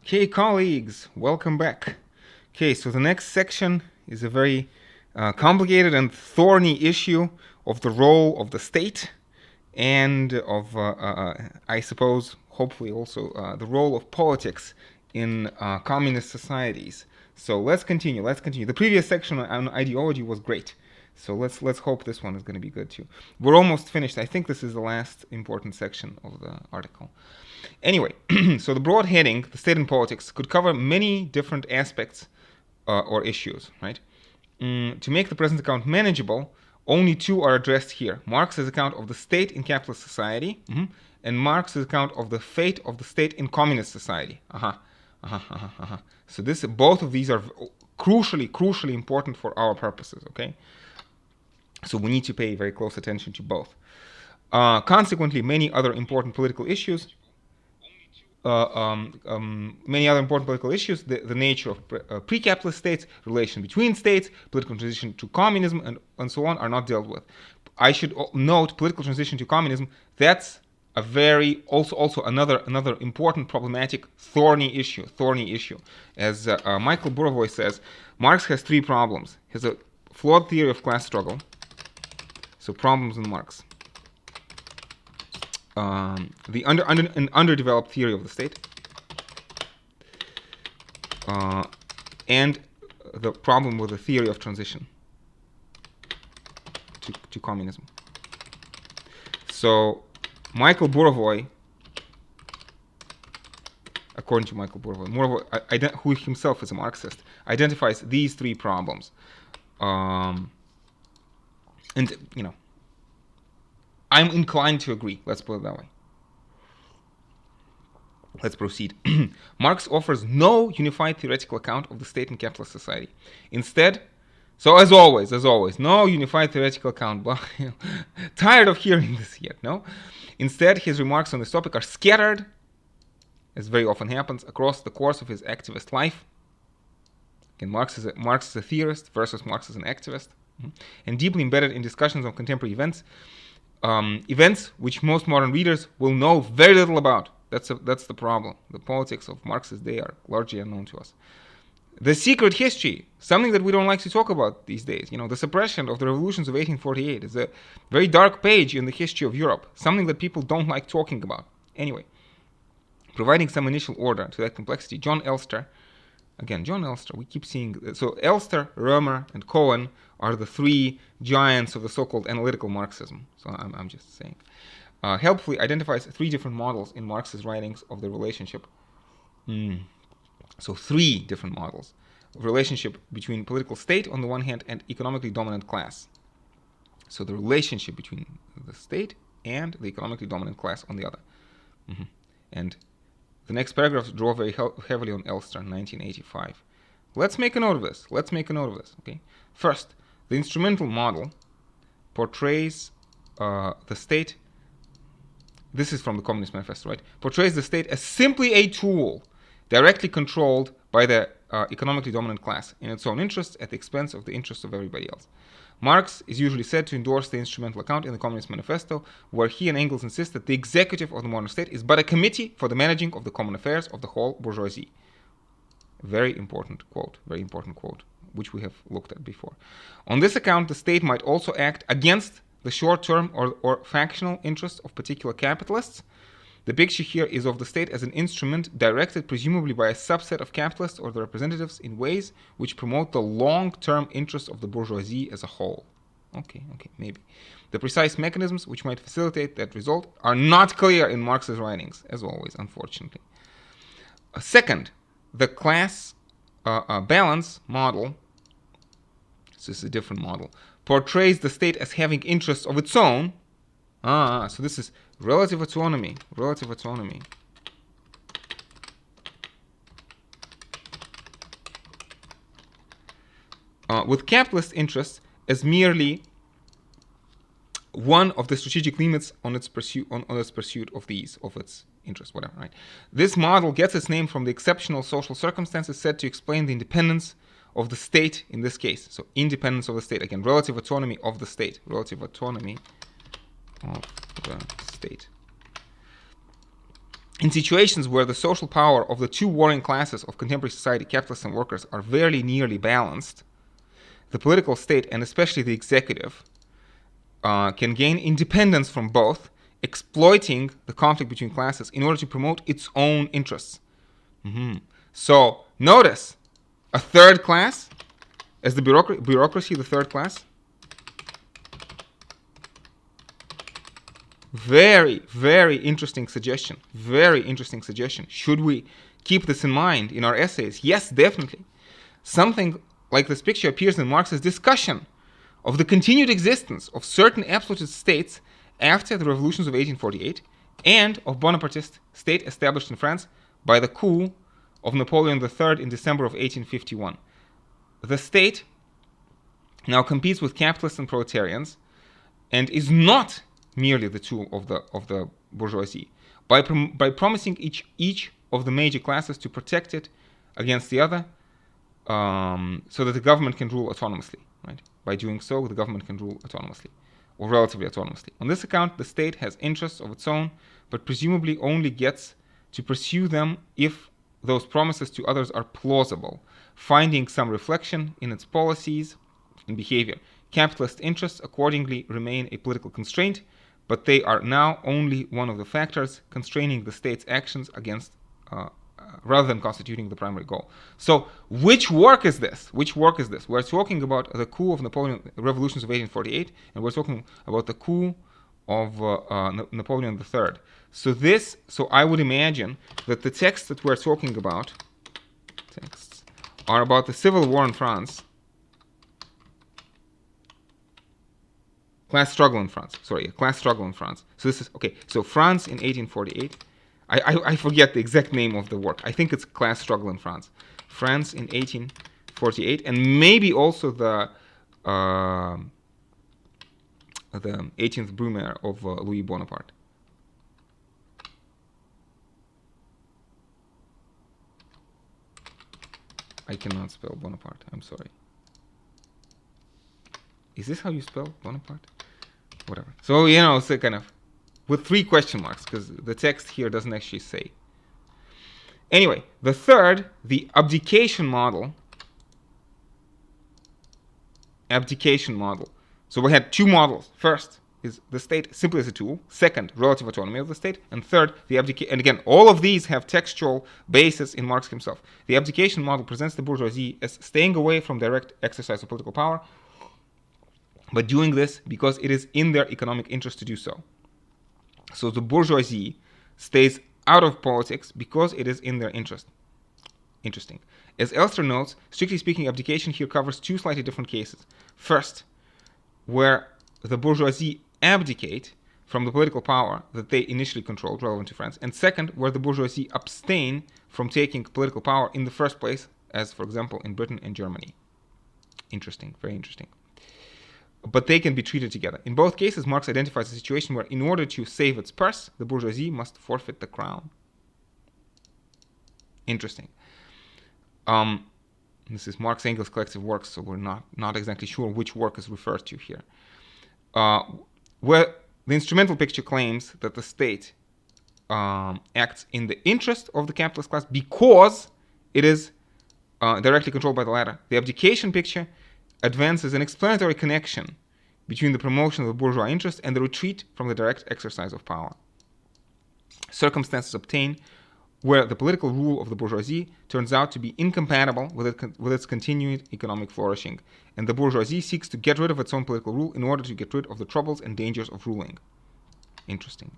Okay, colleagues, welcome back. Okay, so the next section is a very complicated and thorny issue of the role of the state and of, I suppose, hopefully also the role of politics in communist societies. So let's continue. The previous section on ideology was great. So let's hope this one is going to be good too. We're almost finished. I think this is the last important section of the article. Anyway, so the broad heading, the state and politics, could cover many different aspects or issues, right? To make the present account manageable, only two are addressed here. Marx's account of the state in capitalist society, and Marx's account of the fate of the state in communist society. So both of these are crucially important for our purposes, okay? So we need to pay very close attention to both. Consequently, many other important political issues, the nature of pre-capitalist states, relation between states, political transition to communism, and so on, are not dealt with. I should note political transition to communism. That's a very also another important, problematic, thorny issue. As Michael Bourgeois says, Marx has three problems. He has a flawed theory of class struggle. So problems in Marx. An underdeveloped theory of the state, and the problem with the theory of transition to communism. So Michael Bourgeois, according to Michael Bourgeois, who himself is a Marxist, identifies these three problems. And, you know, I'm inclined to agree. Let's put it that way. Let's proceed. Marx offers no unified theoretical account of the state in capitalist society. Instead, so as always, no unified theoretical account. But tired of hearing this yet, no? Instead, his remarks on this topic are scattered, as very often happens, across the course of his activist life. Again, Marx is a theorist versus Marx is an activist, and deeply embedded in discussions on contemporary events. Events which most modern readers will know very little about. That's the problem. The politics of Marx's day are largely unknown to us. The secret history, something that we don't like to talk about these days. You know, the suppression of the revolutions of 1848 is a very dark page in the history of Europe. Something that people don't like talking about. Anyway, providing some initial order to that complexity, John Elster, we keep seeing. So Elster, Römer, and Cohen are the three giants of the so-called analytical Marxism. So I'm just saying. Helpfully identifies three different models in Marx's writings of the relationship. So three different models of relationship between political state on the one hand and economically dominant class. So the relationship between the state and the economically dominant class on the other. And the next paragraphs draw very heavily on Elster, 1985. Let's make a note of this. Okay. First, the instrumental model portrays the state. This is from the Communist Manifesto, right? Portrays the state as simply a tool directly controlled by the economically dominant class in its own interests at the expense of the interests of everybody else. Marx is usually said to endorse the instrumental account in the Communist Manifesto, where he and Engels insist that the executive of the modern state is but a committee for the managing of the common affairs of the whole bourgeoisie. Very important quote, which we have looked at before. On this account, the state might also act against the short-term or factional interests of particular capitalists. The picture here is of the state as an instrument directed presumably by a subset of capitalists or their representatives in ways which promote the long-term interests of the bourgeoisie as a whole. Okay, maybe. The precise mechanisms which might facilitate that result are not clear in Marx's writings, as always, unfortunately. Second, the class balance model, so this is a different model, portrays the state as having interests of its own. So this is relative autonomy. With capitalist interests as merely one of the strategic limits on its pursuit of its interests, whatever, right? This model gets its name from the exceptional social circumstances said to explain the independence of the state in this case. So independence of the state, again, relative autonomy of the state. In situations where the social power of the two warring classes of contemporary society, capitalists and workers, are very nearly balanced, the political state, and especially the executive, can gain independence from both, exploiting the conflict between classes in order to promote its own interests. So notice, a third class, as the bureaucracy, the third class. Very, very interesting suggestion. Very interesting suggestion. Should we keep this in mind in our essays? Yes, definitely. Something like this picture appears in Marx's discussion of the continued existence of certain absolutist states after the revolutions of 1848 and of Bonapartist state established in France by the coup of Napoleon III in December of 1851. The state now competes with capitalists and proletarians and is not merely the tool of the bourgeoisie by promising each of the major classes to protect it against the other, so that the government can rule autonomously. Right? By doing so, the government can rule autonomously, or relatively autonomously. On this account, the state has interests of its own, but presumably only gets to pursue them if those promises to others are plausible, finding some reflection in its policies and behavior. Capitalist interests accordingly remain a political constraint, but they are now only one of the factors constraining the state's actions against, rather than constituting the primary goal. So, which work is this? Which work is this? We're talking about the coup of Napoleon, revolutions of 1848, and we're talking about the coup of Napoleon III. So I would imagine that the texts that we're talking about, are about the civil war in France. Class struggle in France. So this is, okay, so France in 1848. I forget the exact name of the work. I think it's Class Struggle in France. France in 1848, and maybe also the 18th Brumaire of Louis Bonaparte. I cannot spell Bonaparte. I'm sorry. Is this how you spell Bonaparte? Whatever. So, it's a kind of with 3 question marks, because the text here doesn't actually say. Anyway, the third, the abdication model. Abdication model. So we had 2 models. First is the state simply as a tool. Second, relative autonomy of the state. And third, the abdication. And again, all of these have textual basis in Marx himself. The abdication model presents the bourgeoisie as staying away from direct exercise of political power, but doing this because it is in their economic interest to do so. So the bourgeoisie stays out of politics because it is in their interest. Interesting. As Elster notes, strictly speaking, abdication here covers 2 slightly different cases. First, where the bourgeoisie abdicate from the political power that they initially controlled, relevant to France. And second, where the bourgeoisie abstain from taking political power in the first place, as, for example, in Britain and Germany. Interesting, very interesting. But they can be treated together. In both cases, Marx identifies a situation where, in order to save its purse, the bourgeoisie must forfeit the crown. Interesting. This is Marx Engels' collective works, so we're not exactly sure which work is referred to here. Where the instrumental picture claims that the state acts in the interest of the capitalist class because it is directly controlled by the latter. The abdication picture advances an explanatory connection between the promotion of the bourgeois interest and the retreat from the direct exercise of power. Circumstances obtain where the political rule of the bourgeoisie turns out to be incompatible with its continued economic flourishing, and the bourgeoisie seeks to get rid of its own political rule in order to get rid of the troubles and dangers of ruling. Interesting.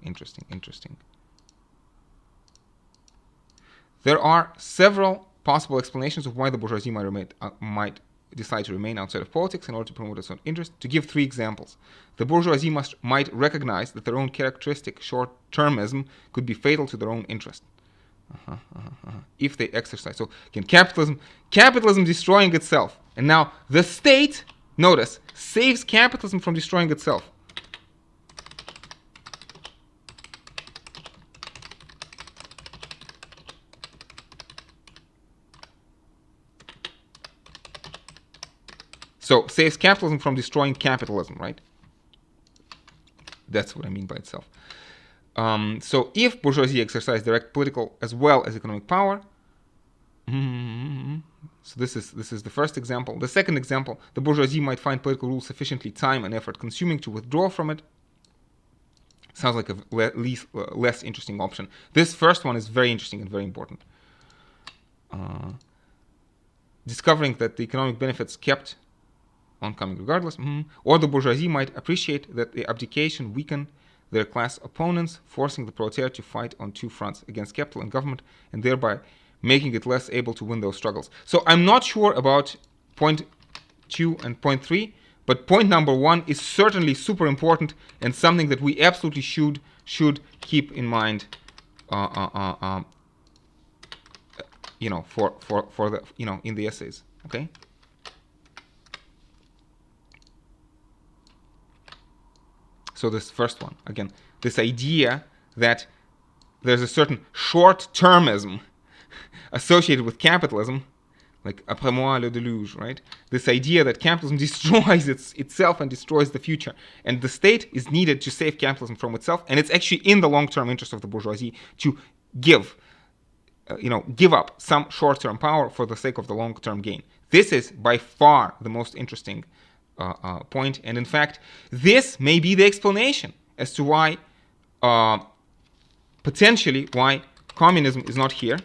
There are several possible explanations of why the bourgeoisie might decide to remain outside of politics in order to promote its own interest. To give 3 examples, the bourgeoisie might recognize that their own characteristic short-termism could be fatal to their own interest. If they exercise. So again, capitalism destroying itself. And now the state, notice, saves capitalism from destroying itself. So, saves capitalism from destroying capitalism, right? That's what I mean by itself. So if bourgeoisie exercise direct political as well as economic power, so this is the first example. The second example, the bourgeoisie might find political rule sufficiently time and effort consuming to withdraw from it. Sounds like a less interesting option. This first one is very interesting and very important. Discovering that the economic benefits kept on coming regardless, or the bourgeoisie might appreciate that the abdication weakened their class opponents, forcing the proletariat to fight on two fronts against capital and government, and thereby making it less able to win those struggles. So I'm not sure about point 2 and point 3, but point number 1 is certainly super important and something that we absolutely should keep in mind. For the in the essays. Okay. So this first one again, this idea that there's a certain short-termism associated with capitalism, like après moi le déluge, right? This idea that capitalism destroys itself and destroys the future, and the state is needed to save capitalism from itself, and it's actually in the long-term interest of the bourgeoisie to give up some short-term power for the sake of the long-term gain. This is by far the most interesting point, and in fact, this may be the explanation as to why, potentially, why communism is not here,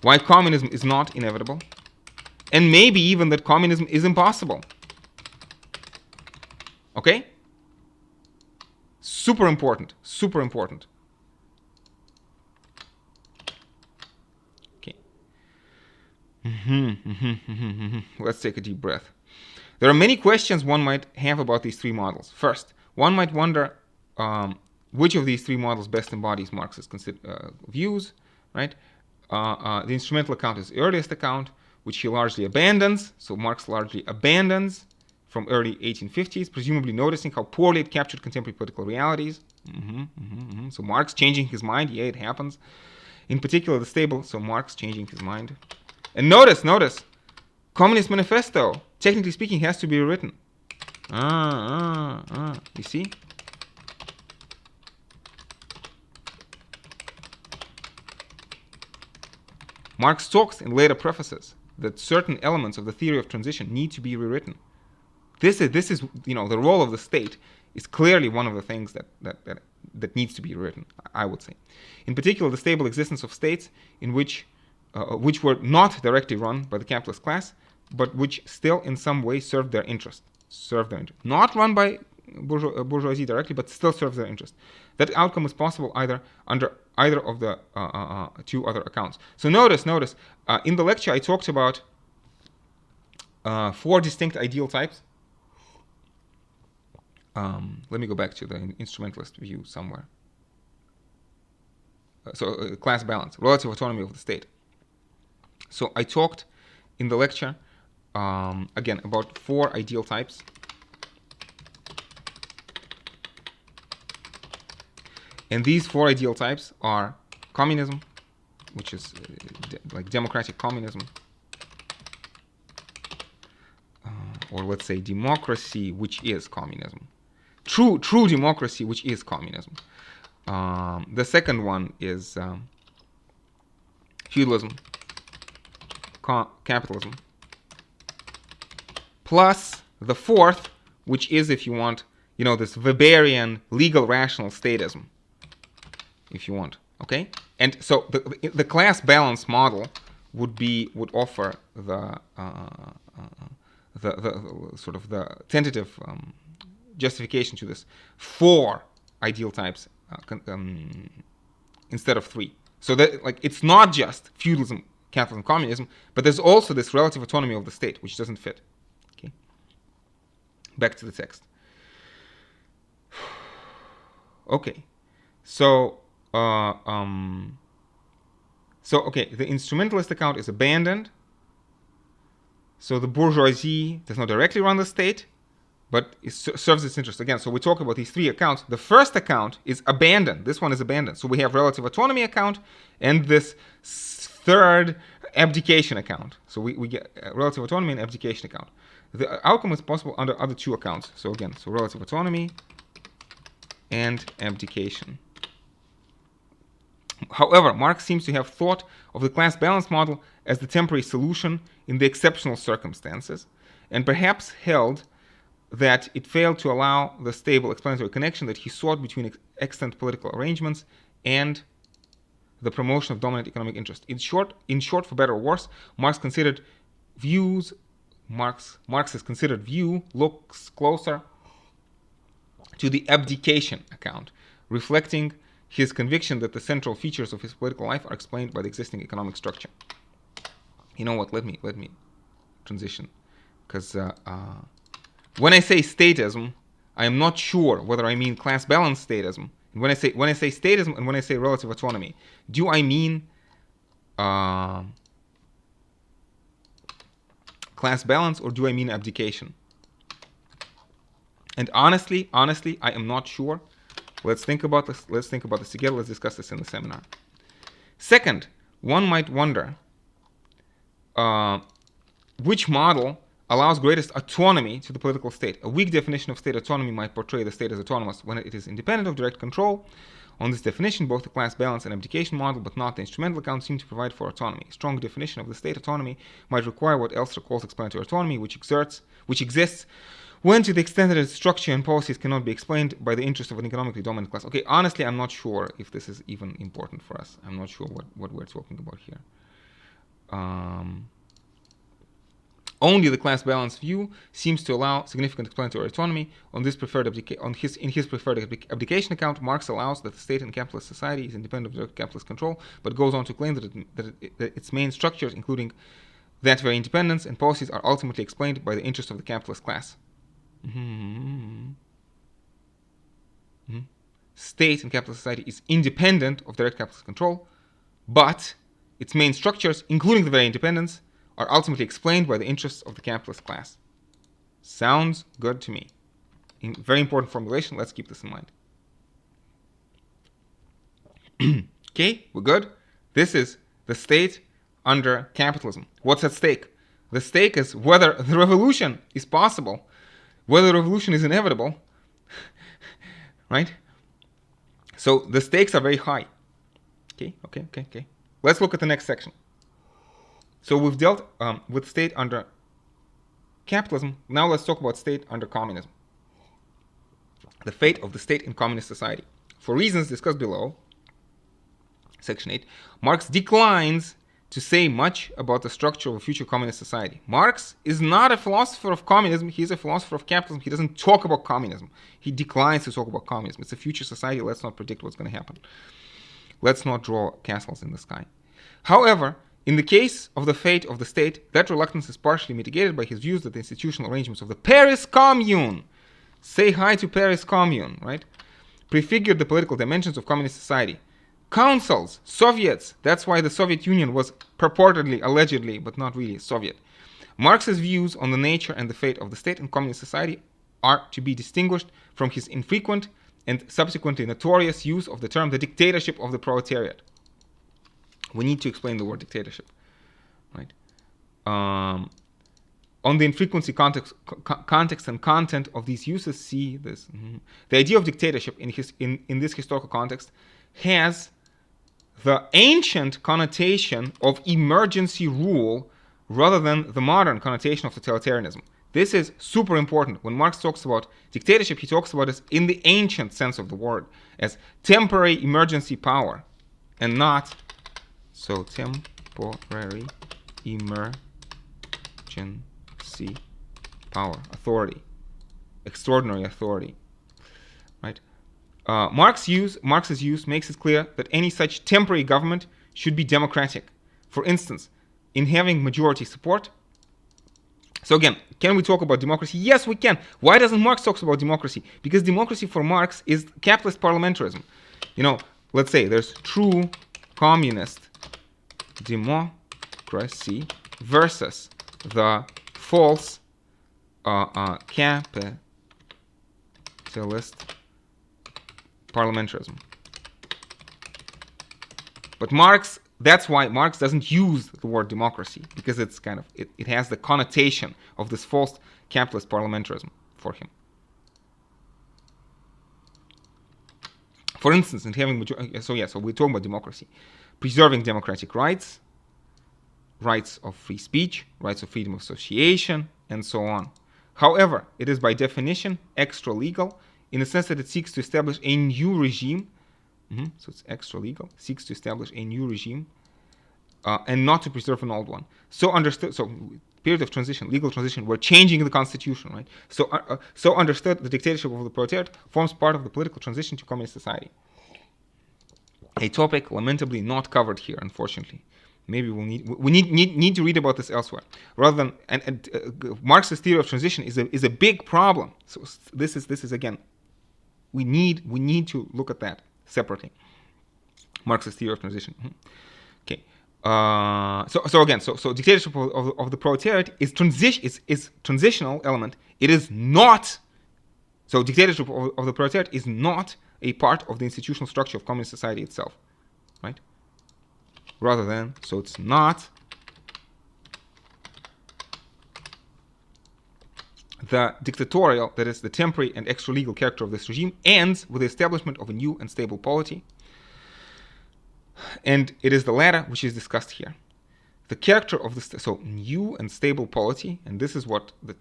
why communism is not inevitable, and maybe even that communism is impossible. Okay? Super important, super important. Okay. Let's take a deep breath. There are many questions one might have about these three models. First, one might wonder which of these three models best embodies Marx's views, right? The instrumental account is the earliest account, which he largely abandons. So Marx largely abandons from early 1850s, presumably noticing how poorly it captured contemporary political realities. So Marx changing his mind, yeah, it happens. In particular, the stable, so Marx changing his mind. And notice, Communist Manifesto, technically speaking, has to be rewritten. You see? Marx talks in later prefaces that certain elements of the theory of transition need to be rewritten. This is the role of the state is clearly one of the things that needs to be rewritten, I would say. In particular, the stable existence of states in which were not directly run by the capitalist class, but which still in some way served their interest. Not run by bourgeoisie directly, but still serve their interest. That outcome is possible either under either of the two other accounts. So notice, in the lecture I talked about 4 distinct ideal types. Let me go back to the instrumentalist view somewhere. Class balance, relative autonomy of the state. So I talked in the lecture, again, about 4 ideal types. And these 4 ideal types are communism, which is like democratic communism, or let's say democracy, which is communism. True democracy, which is communism. The second one is feudalism, capitalism, plus the fourth, which is, if you want, this Weberian legal rational statism, if you want. Okay, and so the class balance model would offer the sort of the tentative justification to this 4 ideal types instead of 3. So that it's not just feudalism, capitalism, communism, but there's also this relative autonomy of the state, which doesn't fit. Okay. Back to the text. Okay. So the instrumentalist account is abandoned. So the bourgeoisie does not directly run the state, but it serves its interest. Again, so we talk about these 3 accounts. The first account is abandoned. This one is abandoned. So we have relative autonomy account and this third abdication account. So we get relative autonomy and abdication account. The outcome is possible under other 2 accounts. So again, relative autonomy and abdication. However, Marx seems to have thought of the class balance model as the temporary solution in the exceptional circumstances, and perhaps held that it failed to allow the stable explanatory connection that he sought between extant political arrangements and the promotion of dominant economic interest. In short, for better or worse, Marx's considered view looks closer to the abdication account, reflecting his conviction that the central features of his political life are explained by the existing economic structure. You know what? Let me transition, because when I say statism, I am not sure whether I mean class balance statism. And when I say statism and when I say relative autonomy, do I mean class balance or do I mean abdication? And honestly, I am not sure. Let's think about this. Let's think about this together. Let's discuss this in the seminar. Second, one might wonder which model allows greatest autonomy to the political state. A weak definition of state autonomy might portray the state as autonomous when it is independent of direct control. On this definition, both the class balance and abdication model, but not the instrumental account, seem to provide for autonomy. A strong definition of the state autonomy might require what Elster calls explanatory autonomy, which exists when, to the extent that its structure and policies cannot be explained by the interest of an economically dominant class. Okay, honestly, I'm not sure if this is even important for us. I'm not sure what we're talking about here. Only the class balance view seems to allow significant explanatory autonomy. In his preferred abdication account, Marx allows that the state in capitalist society is independent of direct capitalist control, but goes on to claim that its main structures, including that very independence and policies, are ultimately explained by the interest of the capitalist class. State in capitalist society is independent of direct capitalist control, but its main structures, including the very independence, are ultimately explained by the interests of the capitalist class. Sounds good to me. Very important formulation. Let's keep this in mind. Okay, we're good. This is the state under capitalism. What's at stake? The stake is whether the revolution is possible, whether the revolution is inevitable, right? So the stakes are very high. Okay. Let's look at the next section. So we've dealt with state under capitalism. Now let's talk about state under communism. The fate of the state in communist society. For reasons discussed below, section 8, Marx declines to say much about the structure of a future communist society. Marx is not a philosopher of communism. He is a philosopher of capitalism. He doesn't talk about communism. He declines to talk about communism. It's a future society. Let's not predict what's going to happen. Let's not draw castles in the sky. However, in the case of the fate of the state, that reluctance is partially mitigated by his views that the institutional arrangements of the Paris Commune, say hi to Paris Commune, right, prefigured the political dimensions of communist society. Councils, Soviets, that's why the Soviet Union was purportedly, allegedly, but not really Soviet. Marx's views on the nature and the fate of the state and communist society are to be distinguished from his infrequent and subsequently notorious use of the term the dictatorship of the proletariat. We need to explain the word dictatorship, right? On the infrequency, context, and content of these uses, see this. The idea of dictatorship in this historical context has the ancient connotation of emergency rule rather than the modern connotation of totalitarianism. This is super important. When Marx talks about dictatorship, he talks about it in the ancient sense of the word, as temporary emergency power, and not temporary emergency power, authority, extraordinary authority, right? Marx's use makes it clear that any such temporary government should be democratic. For instance, in having majority support. So again, can we talk about democracy? Yes, we can. Why doesn't Marx talk about democracy? Because democracy for Marx is capitalist parliamentarism. Let's say there's true communist democracy versus the false capitalist parliamentarism. But Marx, that's why Marx doesn't use the word democracy, because it's it has the connotation of this false capitalist parliamentarism for him. For instance, in having so we're talking about democracy, preserving democratic rights, rights of free speech, rights of freedom of association, and so on. However, it is by definition extra-legal in the sense that it seeks to establish a new regime. So it's extra-legal, seeks to establish a new regime, and not to preserve an old one. So understood. So period of transition, legal transition. We're changing the constitution, right? So understood. The dictatorship of the proletariat forms part of the political transition to communist society. A topic lamentably not covered here, unfortunately. Maybe we need to read about this elsewhere, rather than and Marx's theory of transition is a big problem. So this is again, we need to look at that separately. Marx's theory of transition. Okay. So dictatorship of the proletariat is transitional element. It is not. So dictatorship of the proletariat is not a part of the institutional structure of communist society itself, right? Rather than, so it's not the dictatorial, that is the temporary and extra-legal character of this regime, ends with the establishment of a new and stable polity. And it is the latter which is discussed here. The character of the so new and stable polity, and this is what the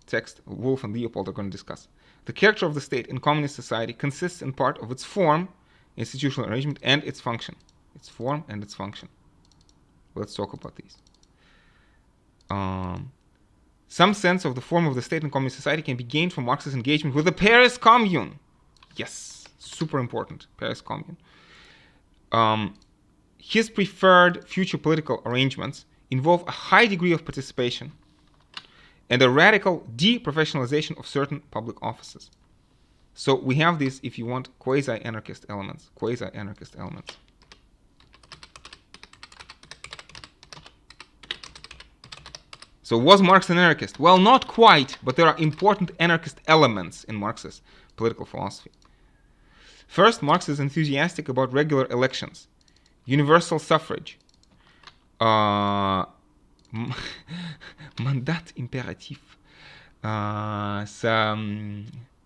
text Wolff and Leopold are going to discuss. The character of the state in communist society consists in part of its form, institutional arrangement, and its function. Its form and its function. Let's talk about these. Some sense of the form of the state in communist society can be gained from Marx's engagement with the Paris Commune. Yes, super important, Paris Commune. His preferred future political arrangements involve a high degree of participation and a radical deprofessionalization of certain public offices. So we have these, if you want, quasi-anarchist elements. Quasi-anarchist elements. So was Marx an anarchist? Well, not quite, but there are important anarchist elements in Marx's political philosophy. First, Marx is enthusiastic about regular elections, universal suffrage, mandat imperatif,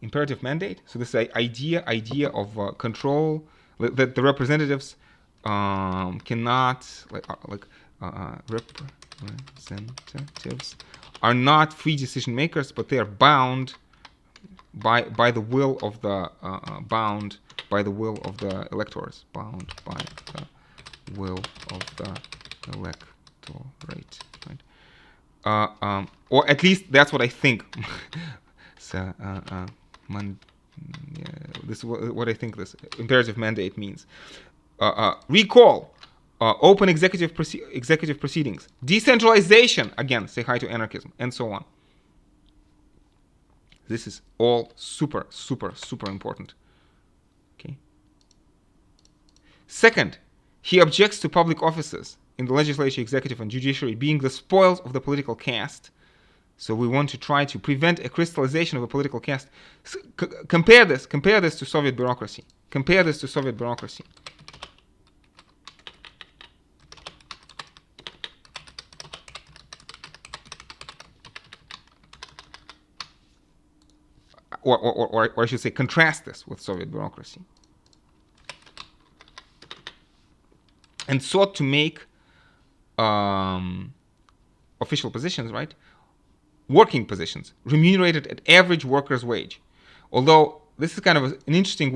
imperative mandate. So this idea of control, that the representatives cannot, representatives are not free decision makers, but they are bound by the will of the electors, bound by the will of the electorate, right? Or at least that's what I think. So, this is what I think this imperative mandate means. Recall. Open executive proceedings, decentralization, again, say hi to anarchism, and so on. This is all super important. Okay. Second, he objects to public offices in the legislature, executive, and judiciary being the spoils of the political caste. So we want to try to prevent a crystallization of a political caste. Compare this to Soviet bureaucracy. Compare this to Soviet bureaucracy. Or I should say, contrast this with Soviet bureaucracy. And sought to make official positions, right, working positions, remunerated at average worker's wage. Although this is kind of an interesting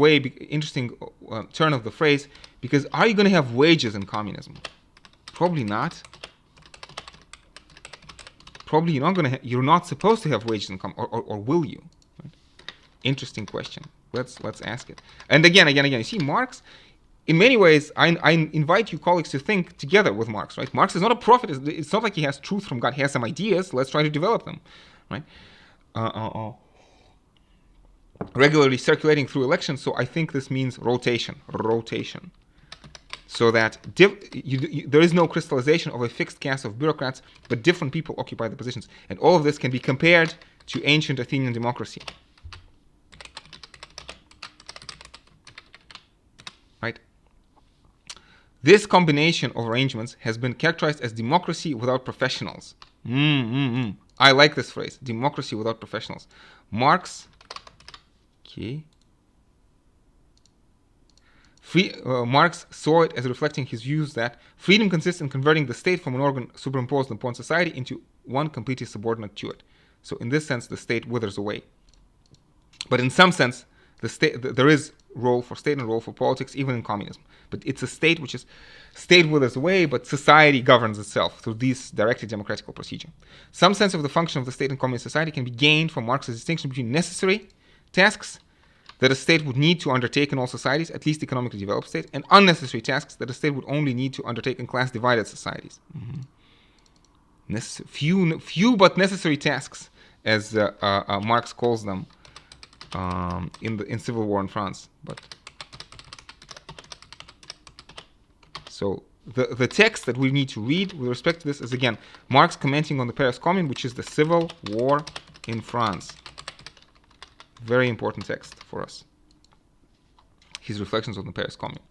turn of the phrase, because are you going to have wages in communism? Probably not. Probably you're not supposed to have wages in communism, or will you? Interesting question. Let's ask it. And again, you see, Marx, in many ways, I invite you colleagues to think together with Marx, right? Marx is not a prophet. It's not like he has truth from God. He has some ideas. Let's try to develop them, right? Regularly circulating through elections. So I think this means rotation. So that there is no crystallization of a fixed caste of bureaucrats, but different people occupy the positions. And all of this can be compared to ancient Athenian democracy. Right? This combination of arrangements has been characterized as democracy without professionals. I like this phrase, democracy without professionals. Marx, okay. Marx saw it as reflecting his views that freedom consists in converting the state from an organ superimposed upon society into one completely subordinate to it. So in this sense, the state withers away. But in some sense, there is role for state and role for politics, even in communism. But it's a state which is, state withers away, but society governs itself through this directly democratical procedure. Some sense of the function of the state in communist society can be gained from Marx's distinction between necessary tasks that a state would need to undertake in all societies, at least economically developed states, and unnecessary tasks that a state would only need to undertake in class-divided societies. Few but necessary tasks, as Marx calls them in Civil War in France. So the text that we need to read with respect to this is, again, Marx commenting on the Paris Commune, which is the Civil War in France. Very important text for us. His reflections on the Paris Commune.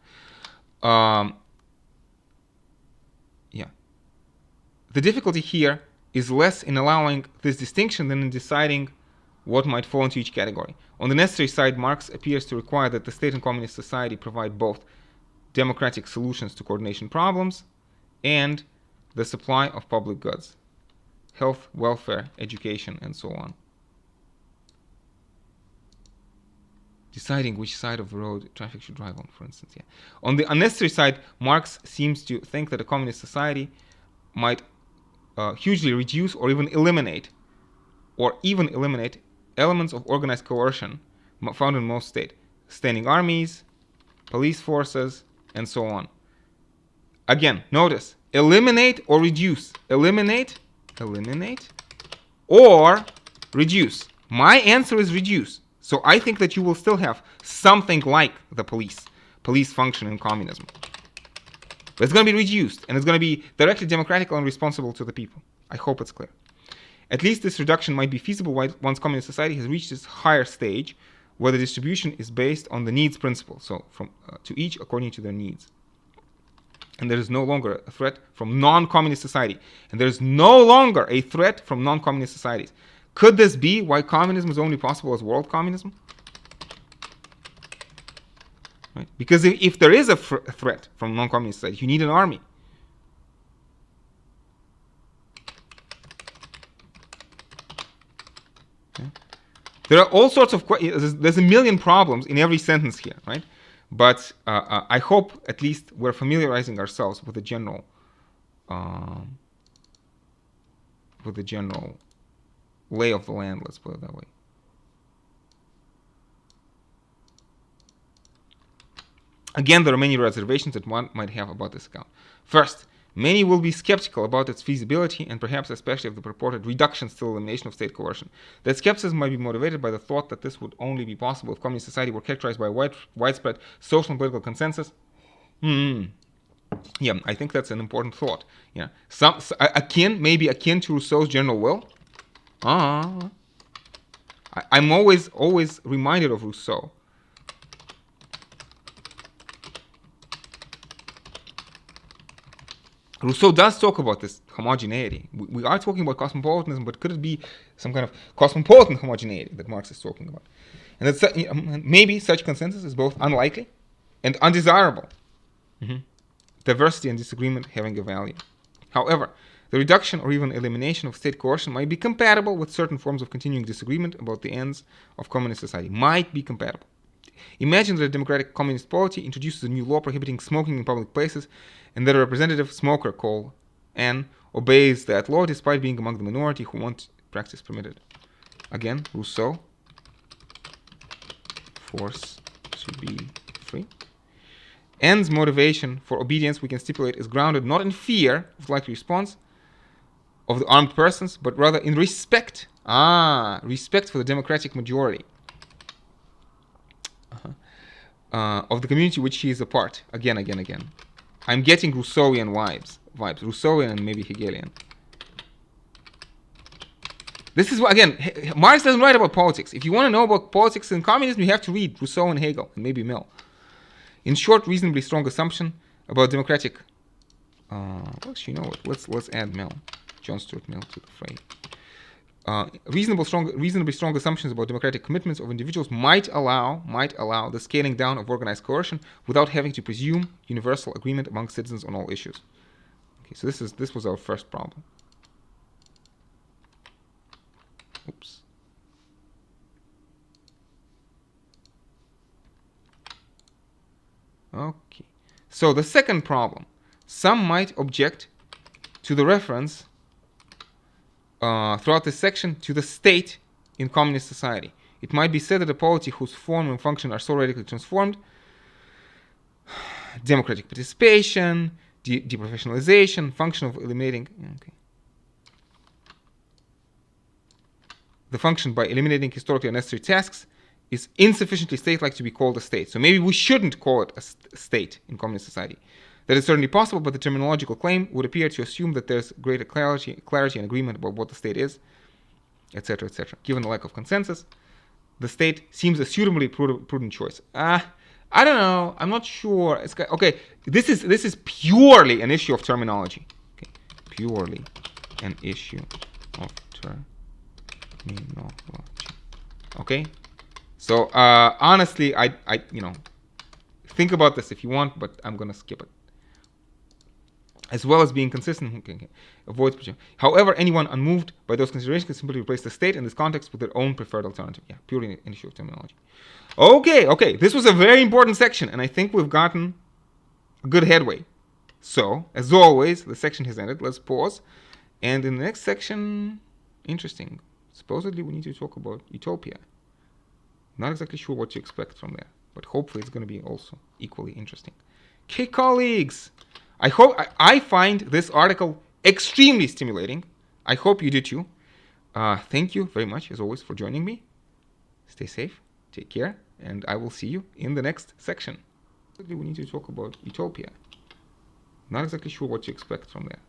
The difficulty here is less in allowing this distinction than in deciding what might fall into each category. On the necessary side, Marx appears to require that the state and communist society provide both democratic solutions to coordination problems and the supply of public goods, health, welfare, education, and so on. Deciding which side of the road traffic should drive on, for instance. On the unnecessary side, Marx seems to think that a communist society might hugely reduce or even eliminate elements of organized coercion found in most states, standing armies, police forces, and so on. Again, notice, eliminate or reduce. Eliminate, or reduce. My answer is reduce. So I think that you will still have something like the police function in communism. But it's going to be reduced, and it's going to be directly democratic and responsible to the people. I hope it's clear. At least this reduction might be feasible once communist society has reached this higher stage, where the distribution is based on the needs principle, so from to each according to their needs. And there is no longer a threat from non-communist society. And there is no longer a threat from non-communist societies. Could this be why communism is only possible as world communism? Right? Because if there is a threat from non-communist society, you need an army. Okay. There are all sorts of there's a million problems in every sentence here, right? But I hope at least we're familiarizing ourselves with the general lay of the land, let's put it that way. Again, there are many reservations that one might have about this account. First, many will be skeptical about its feasibility, and perhaps especially of the purported reductions to elimination of state coercion. That skepticism might be motivated by the thought that this would only be possible if communist society were characterized by widespread social and political consensus. Yeah, I think that's an important thought. Yeah, maybe akin to Rousseau's general will. I'm always reminded of Rousseau. Rousseau does talk about this homogeneity. We are talking about cosmopolitanism, but could it be some kind of cosmopolitan homogeneity that Marx is talking about? And that maybe such consensus is both unlikely and undesirable. Diversity and disagreement having a value. However, the reduction or even elimination of state coercion might be compatible with certain forms of continuing disagreement about the ends of communist society. Might be compatible. Imagine that a democratic communist polity introduces a new law prohibiting smoking in public places, and that a representative smoker, called N, obeys that law despite being among the minority who want practice permitted. Again, Rousseau. Force to be free. N's motivation for obedience, we can stipulate, is grounded not in fear of likely response of the armed persons, but rather in respect. Respect for the democratic majority of the community which he is a part. Again. I'm getting Rousseauian vibes. Rousseauian and maybe Hegelian. This is what, again, Marx doesn't write about politics. If you want to know about politics and communism, you have to read Rousseau and Hegel, and maybe Mill. In short, reasonably strong assumption about democratic. Well, you know what? Let's add Mill, John Stuart Mill, to the fray. reasonably strong assumptions about democratic commitments of individuals might allow the scaling down of organized coercion without having to presume universal agreement among citizens on all issues. Okay, so this was our first problem. Oops. Okay. So the second problem, some might object to the reference throughout this section to the state in communist society. It might be said that a polity whose form and function are so radically transformed, democratic participation, deprofessionalization, function of eliminating, okay, the function by eliminating historically unnecessary tasks is insufficiently state-like to be called a state. So maybe we shouldn't call it a state in communist society. That is certainly possible, but the terminological claim would appear to assume that there's greater clarity and agreement about what the state is, etc., etc. Given the lack of consensus, the state seems a suitably prudent choice. I don't know. I'm not sure. Okay, this is purely an issue of terminology. Okay, purely an issue of terminology. Okay, so honestly, I think about this if you want, but I'm gonna skip it. As well as being consistent, okay, avoids presumption. However, anyone unmoved by those considerations can simply replace the state in this context with their own preferred alternative. Yeah, purely an issue of terminology. Okay, this was a very important section, and I think we've gotten a good headway. So, as always, the section has ended. Let's pause. And in the next section, interesting. Supposedly, we need to talk about utopia. Not exactly sure what to expect from there, but hopefully it's going to be also equally interesting. Okay, colleagues. I find this article extremely stimulating. I hope you do too. Thank you very much, as always, for joining me. Stay safe, take care, and I will see you in the next section. We need to talk about utopia. Not exactly sure what to expect from there,